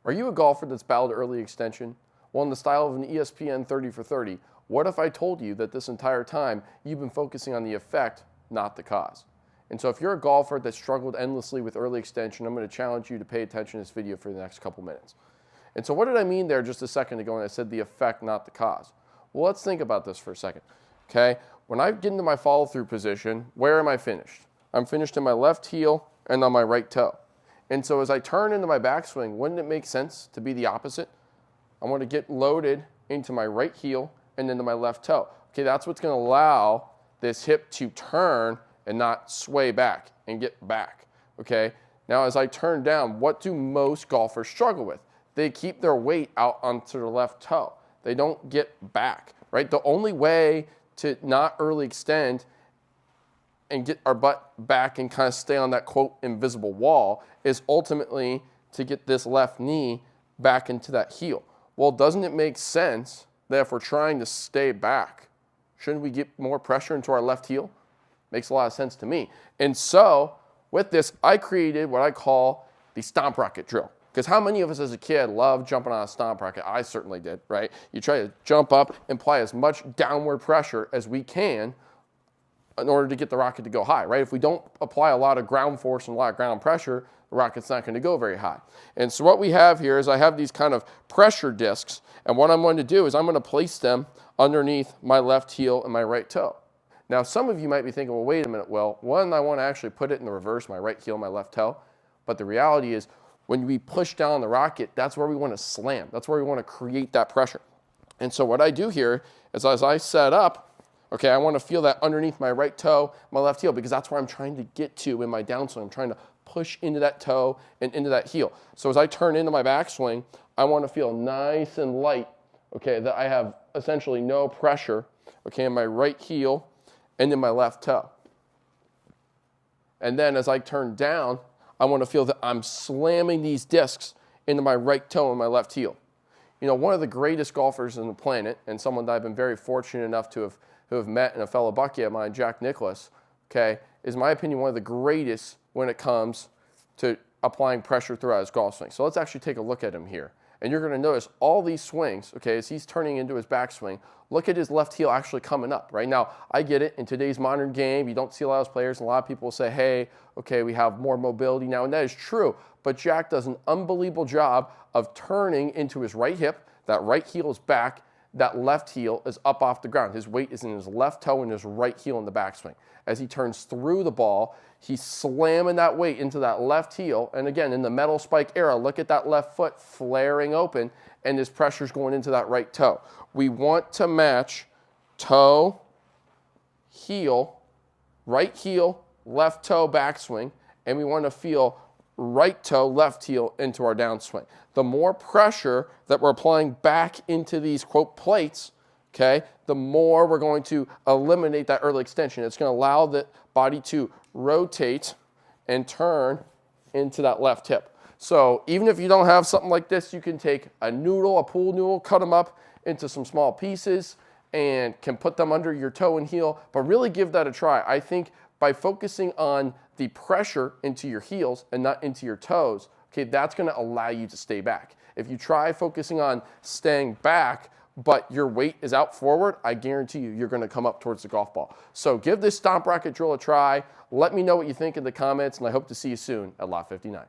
Are you a golfer that's battled early extension? Well, in the style of an ESPN 30 for 30, what if I told you that this entire time you've been focusing on the effect, not the cause? And so if you're a golfer that struggled endlessly with early extension, I'm going to challenge you to pay attention to this video for the next couple minutes. And so what did I mean there just a second ago when I said the effect, not the cause? Well, let's think about this for a second. Okay, when I get into my follow-through position, where am I finished? I'm finished in my left heel and on my right toe. And so as I turn into my backswing, wouldn't it make sense to be the opposite? I want to get loaded into my right heel and into my left toe. Okay, that's what's going to allow this hip to turn and not sway back and get back. Okay, now as I turn down, what do most golfers struggle with? They keep their weight out onto their left toe. They don't get back, right? The only way to not early extend and get our butt back and kind of stay on that, quote, invisible wall is ultimately to get this left knee back into that heel. Well, doesn't it make sense that if we're trying to stay back, shouldn't we get more pressure into our left heel? Makes a lot of sense to me. And so with this, I created what I call the stomp rocket drill. Because how many of us as a kid love jumping on a stomp rocket? I certainly did, right? You try to jump up and apply as much downward pressure as we can in order to get the rocket to go high, right? If we don't apply a lot of ground force and a lot of ground pressure, the rocket's not going to go very high. And so what we have here is I have these kind of pressure discs, and what I'm going to do is I'm going to place them underneath my left heel and my right toe. Now, some of you might be thinking, well, wait a minute, well, one, I want to actually put it in the reverse, my right heel, my left toe. But the reality is when we push down the rocket, that's where we want to slam. That's where we want to create that pressure. And so what I do here is as I set up, okay, I want to feel that underneath my right toe, my left heel, because that's where I'm trying to get to in my downswing. I'm trying to push into that toe and into that heel. So as I turn into my backswing, I want to feel nice and light, okay, that I have essentially no pressure, okay, in my right heel and in my left toe. And then as I turn down, I want to feel that I'm slamming these discs into my right toe and my left heel. You know, one of the greatest golfers on the planet, and someone that I've been very fortunate enough to have met, and a fellow Bucky of mine, Jack Nicklaus, okay, is, in my opinion, one of the greatest when it comes to applying pressure throughout his golf swing. So let's actually take a look at him here. And you're going to notice all these swings, okay, as he's turning into his backswing, look at his left heel actually coming up. Right now, I get it. In today's modern game, you don't see a lot of those players, and a lot of people will say, hey, okay, we have more mobility now, and that is true. But Jack does an unbelievable job of turning into his right hip. That right heel is back. That left heel is up off the ground. His weight is in his left toe and his right heel in the backswing. As he turns through the ball, he's slamming that weight into that left heel. And again, in the metal spike era, look at that left foot flaring open, and his pressure's going into that right toe. We want to match toe, heel, right heel, left toe backswing, and we want to feel right toe, left heel into our downswing. The more pressure that we're applying back into these, quote, plates, okay, the more we're going to eliminate that early extension. It's going to allow the body to rotate and turn into that left hip. So even if you don't have something like this, you can take a noodle, a pool noodle, cut them up into some small pieces and can put them under your toe and heel, but really give that a try. I think by focusing on the pressure into your heels and not into your toes, okay, that's going to allow you to stay back. If you try focusing on staying back, but your weight is out forward, I guarantee you, you're going to come up towards the golf ball. So give this stomp rocket drill a try. Let me know what you think in the comments, and I hope to see you soon at Lot 59.